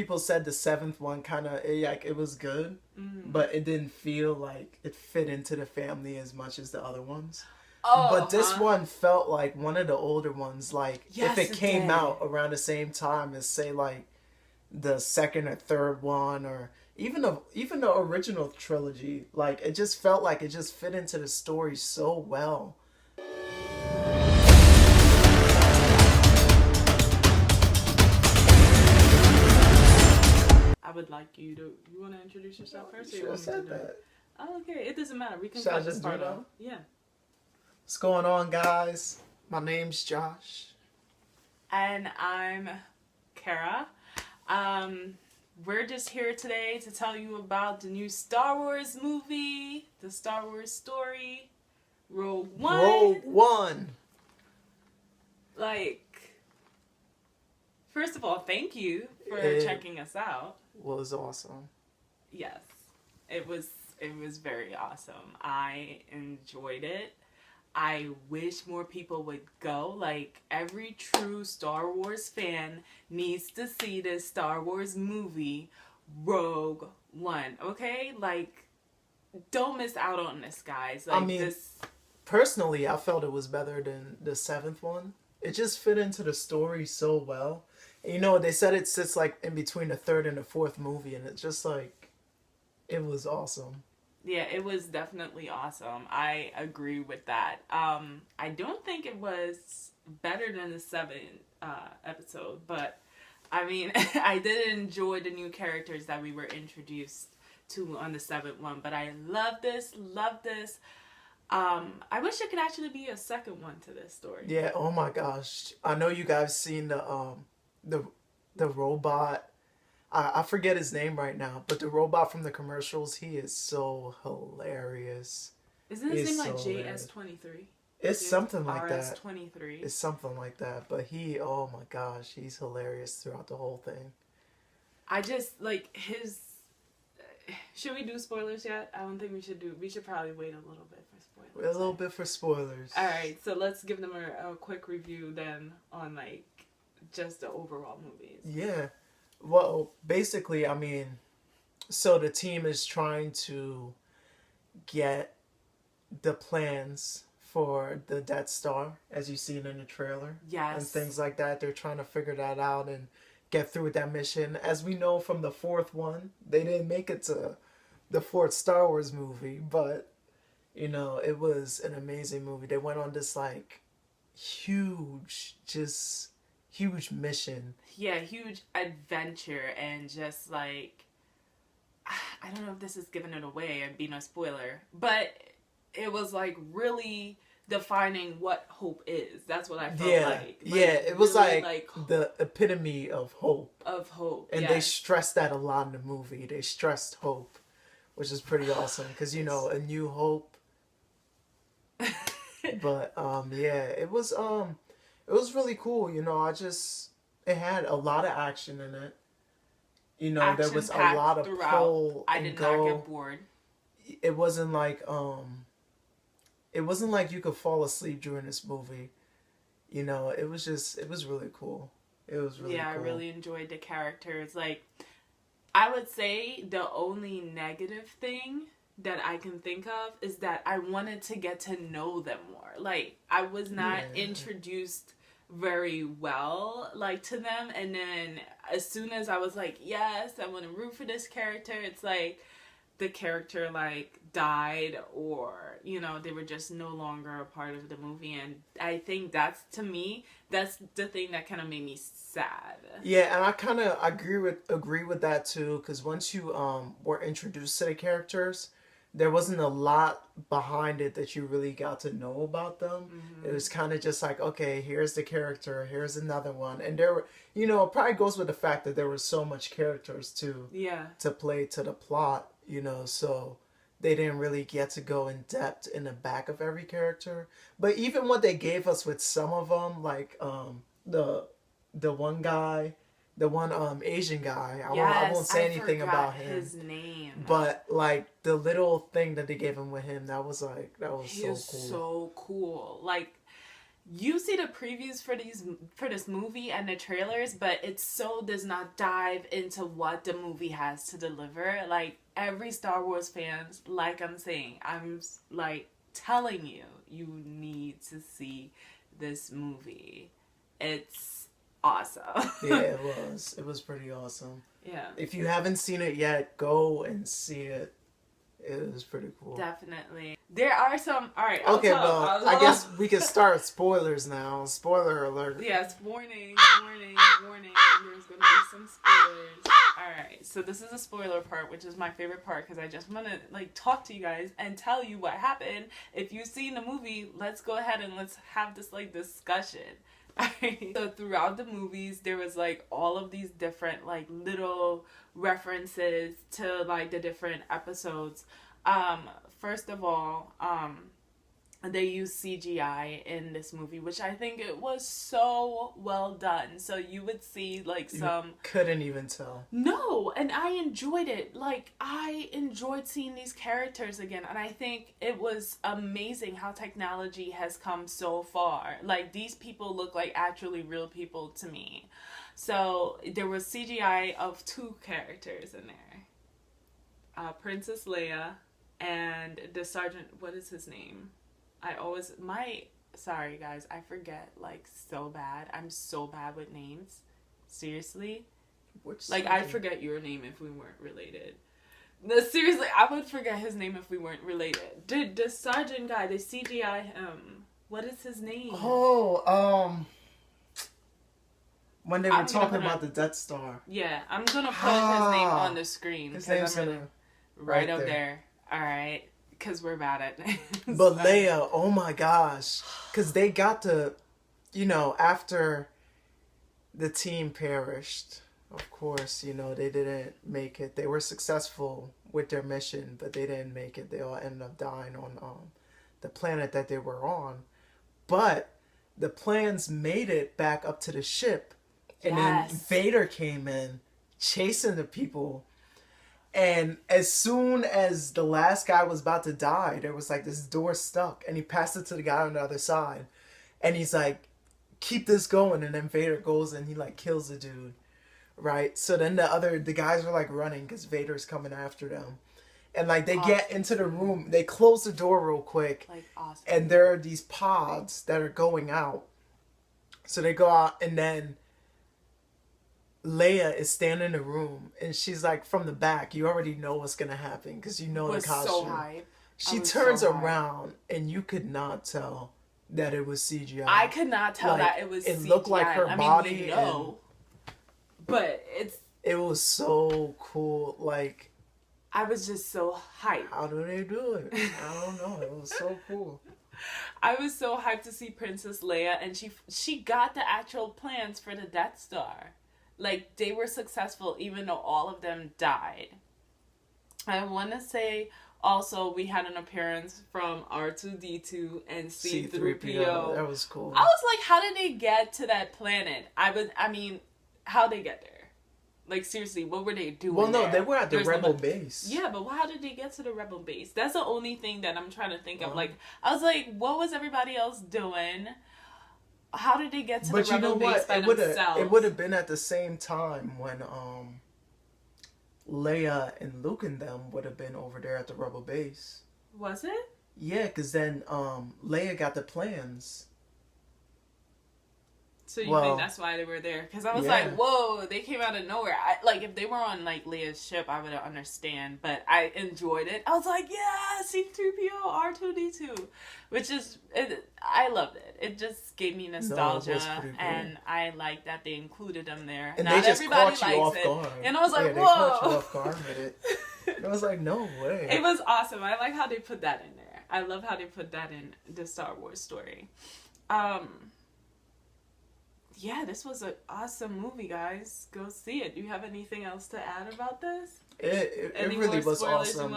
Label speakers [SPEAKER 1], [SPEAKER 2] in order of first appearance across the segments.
[SPEAKER 1] people said the seventh one kind of like it was good, but it didn't feel like it fit into the family as much as the other ones.
[SPEAKER 2] Oh,
[SPEAKER 1] But this one felt like one of the older ones. Like if
[SPEAKER 2] yes,
[SPEAKER 1] it
[SPEAKER 2] it
[SPEAKER 1] came
[SPEAKER 2] did.
[SPEAKER 1] out around the same time as say like the second or third one, or even the original trilogy, like it just felt like it just fit into the story so well.
[SPEAKER 2] I would like you to. You want to introduce yourself first, or you
[SPEAKER 1] Should have
[SPEAKER 2] want me to
[SPEAKER 1] said
[SPEAKER 2] do it?
[SPEAKER 1] that.
[SPEAKER 2] Oh, okay. It doesn't matter. We can
[SPEAKER 1] Should I
[SPEAKER 2] cut this
[SPEAKER 1] just do
[SPEAKER 2] part
[SPEAKER 1] that?
[SPEAKER 2] off. Yeah.
[SPEAKER 1] What's going on, guys? My name's Josh.
[SPEAKER 2] And I'm Kara. We're just here today to tell you about the new Star Wars movie, the Star Wars story, Rogue One.
[SPEAKER 1] Rogue One.
[SPEAKER 2] Like, first of all, thank you for checking us out.
[SPEAKER 1] Was awesome.
[SPEAKER 2] Yes, it was very awesome. I enjoyed it. I wish more people would go. Like, every true Star Wars fan needs to see this Star Wars movie, Rogue One. Okay? Like, don't miss out on this, guys. Like,
[SPEAKER 1] I mean, personally, I felt it was better than the seventh one. It just fit into the story so well. And, you know, they said it sits like in between the third and the fourth movie, and it's just like, it was awesome.
[SPEAKER 2] Yeah, it was definitely awesome. I agree with that. I don't think it was better than the seventh episode, but I mean, I did enjoy the new characters that we were introduced to on the seventh one. But I love this. I wish there could actually be a second one to this story.
[SPEAKER 1] Yeah. Oh my gosh. I know you guys seen the robot. I forget his name right now, but the robot from the commercials, he is so hilarious.
[SPEAKER 2] Isn't his name like JS23?
[SPEAKER 1] It's something like that.
[SPEAKER 2] RS23.
[SPEAKER 1] It's something like that. But oh my gosh, he's hilarious throughout the whole thing.
[SPEAKER 2] I just, like, his... Should we do spoilers yet? I don't think we should do... We should probably wait a little bit for spoilers.
[SPEAKER 1] A little bit for spoilers.
[SPEAKER 2] Alright, so let's give them a quick review then on, like, just the overall movies.
[SPEAKER 1] Yeah. Well, basically, I mean, so the team is trying to get the plans for the Death Star, as you've seen in the trailer.
[SPEAKER 2] Yes.
[SPEAKER 1] And things like that. They're trying to figure that out and get through with that mission. As we know from the fourth one, they didn't make it to the fourth Star Wars movie, but, you know, it was an amazing movie. They went on this, like, huge mission.
[SPEAKER 2] Yeah, huge adventure, and just like, I don't know if this is giving it away and being a spoiler, but it was like really defining what hope is. That's what I felt like.
[SPEAKER 1] Yeah, it was
[SPEAKER 2] really,
[SPEAKER 1] like the epitome of hope.
[SPEAKER 2] Of hope,
[SPEAKER 1] and they stressed that a lot in the movie. They stressed hope, which is pretty awesome because, you know, a new hope. But yeah, it was really cool. You know, it had a lot of action in it. You know, there was a lot of pull
[SPEAKER 2] I did not get bored.
[SPEAKER 1] It wasn't like you could fall asleep during this movie. You know, it was really cool. It was really cool.
[SPEAKER 2] I really enjoyed the characters. Like, I would say the only negative thing that I can think of is that I wanted to get to know them more. Like, I was not introduced very well, like, to them, and then as soon as I was like, yes, I want to root for this character, it's like the character, like, died, or, you know, they were just no longer a part of the movie, and I think that's the thing that kind of made me sad.
[SPEAKER 1] Yeah, and I kind of agree with that too, because once you were introduced to the characters, there wasn't a lot behind it that you really got to know about them. Mm-hmm. It was kind of just like, okay, here's the character, here's another one. And there were, you know, it probably goes with the fact that there were so much characters to play to the plot, you know, so they didn't really get to go in depth in the back of every character. But even what they gave us with some of them, like the one guy, the one Asian guy. I won't say anything about him.
[SPEAKER 2] His name.
[SPEAKER 1] But like the little thing that they gave him with him, that was so cool.
[SPEAKER 2] So cool. Like, you see the previews for this movie and the trailers, but it so does not dive into what the movie has to deliver. Like, every Star Wars fans, like I'm saying, I'm like telling you, you need to see this movie. It's awesome.
[SPEAKER 1] Yeah, it was. It was pretty awesome.
[SPEAKER 2] Yeah.
[SPEAKER 1] If you haven't seen it yet, go and see it. It was pretty cool.
[SPEAKER 2] Definitely. There are some... Alright,
[SPEAKER 1] okay, well, I guess we can start spoilers now. Spoiler alert.
[SPEAKER 2] Yes, warning. There's going to be some spoilers. Alright, so this is a spoiler part, which is my favorite part, because I just want to, like, talk to you guys and tell you what happened. If you've seen the movie, let's go ahead and let's have this, like, discussion. Alright, so throughout the movies, there was, like, all of these different, like, little references to, like, the different episodes. First of all, they used CGI in this movie, which I think it was so well done. So you would see, like, some...
[SPEAKER 1] You couldn't even tell.
[SPEAKER 2] No, and I enjoyed it. Like, I enjoyed seeing these characters again, and I think it was amazing how technology has come so far. Like, these people look like actually real people to me. So there was CGI of 2 characters in there. Princess Leia and the sergeant, what is his name? Sorry guys, I forget, like, so bad. I'm so bad with names. Seriously. I forget your name if we weren't related. No, seriously, I would forget his name if we weren't related. The sergeant guy, the CGI him. What is his name?
[SPEAKER 1] Oh, when they were talking about the Death Star.
[SPEAKER 2] Yeah, I'm gonna put his name on the screen.
[SPEAKER 1] His name's
[SPEAKER 2] right up there. Alright. Because we're bad at names.
[SPEAKER 1] But Leia, oh my gosh. Because they got to, after the team perished, of course, they didn't make it. They were successful with their mission, but they didn't make it. They all ended up dying on the planet that they were on. But the plans made it back up to the ship. And then Vader came in, chasing the people. And as soon as the last guy was about to die, there was like this door stuck. And he passed it to the guy on the other side. And he's like, keep this going. And then Vader goes and he like kills the dude. Right? So then the guys were like running because Vader's coming after them. And like they get into the room. They close the door real quick.
[SPEAKER 2] Like, awesome.
[SPEAKER 1] And there are these pods that are going out. So they go out and then Leia is standing in the room and she's like from the back. You already know what's gonna happen because the costume.
[SPEAKER 2] So hype.
[SPEAKER 1] She turns around and you could not tell that it was CGI.
[SPEAKER 2] I could not tell that it was CGI.
[SPEAKER 1] It looked like her body.
[SPEAKER 2] We know, but
[SPEAKER 1] it was so cool. Like,
[SPEAKER 2] I was just so hyped.
[SPEAKER 1] How do they do it? I don't know. It was so cool.
[SPEAKER 2] I was so hyped to see Princess Leia, and she got the actual plans for the Death Star. Like, they were successful even though all of them died. I want to say also we had an appearance from R2-D2 and C-3PO.
[SPEAKER 1] That was cool.
[SPEAKER 2] I was like, how did they get to that planet? How'd they get there? Like, seriously, what were they doing?
[SPEAKER 1] Well, no,
[SPEAKER 2] there?
[SPEAKER 1] they were at the Rebel base.
[SPEAKER 2] Yeah, but how did they get to the Rebel base? That's the only thing that I'm trying to think of. Like, I was like, what was everybody else doing? How did they get to the Rebel base by themselves?
[SPEAKER 1] It would have been at the same time when Leia and Luke and them would have been over there at the Rebel base.
[SPEAKER 2] Was it?
[SPEAKER 1] Yeah, because then Leia got the plans.
[SPEAKER 2] So you think that's why they were there? Because I was like, whoa, they came out of nowhere. If they were on, like, Leia's ship, I would understand. But I enjoyed it. I was like, yeah, C-3PO, R2-D2. Which is, I loved it. It just gave me nostalgia. And I like that they included them there.
[SPEAKER 1] And
[SPEAKER 2] not
[SPEAKER 1] they just
[SPEAKER 2] everybody
[SPEAKER 1] caught you
[SPEAKER 2] likes
[SPEAKER 1] off guard.
[SPEAKER 2] And I was like,
[SPEAKER 1] They
[SPEAKER 2] whoa.
[SPEAKER 1] caught you off guard with it. I was like, no way.
[SPEAKER 2] It was awesome. I like how they put that in there. I love how they put that in the Star Wars story. Yeah, this was an awesome movie, guys. Go see it. Do you have anything else to add about this?
[SPEAKER 1] It really was awesome.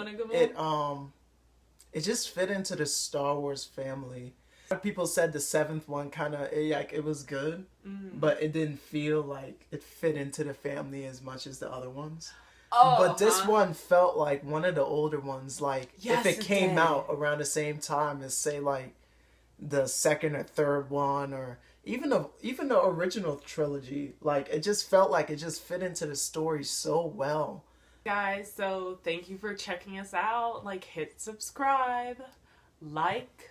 [SPEAKER 1] It just fit into the Star Wars family. People said the 7th one it was good, but it didn't feel like it fit into the family as much as the other ones. But this one felt like one of the older ones. Like, if it came out around the same time as, say, like, the second or third one, or even the original trilogy. Like, it just felt like it just fit into the story so well.
[SPEAKER 2] Guys, so thank you for checking us out. Like, hit subscribe, like,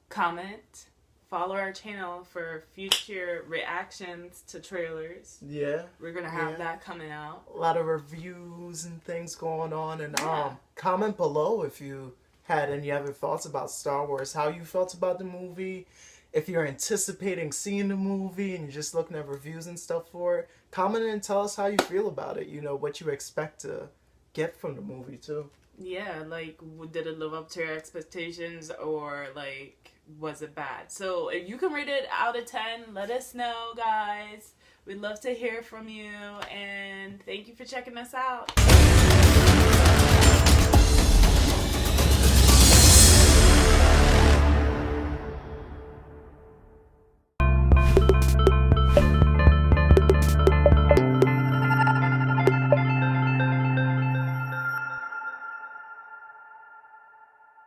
[SPEAKER 2] comment, follow our channel for future reactions to trailers.
[SPEAKER 1] Yeah.
[SPEAKER 2] We're gonna have that coming out.
[SPEAKER 1] A lot of reviews and things going on, and
[SPEAKER 2] Yeah.
[SPEAKER 1] comment below if you had any other thoughts about Star Wars, how you felt about the movie, if you're anticipating seeing the movie and you're just looking at reviews and stuff for it. Comment and tell us how you feel about it, you know, what you expect to get from the movie too.
[SPEAKER 2] Yeah, like, did it live up to your expectations, or like, was it bad? So if you can rate it out of 10, let us know, guys. We'd love to hear from you, and thank you for checking us out.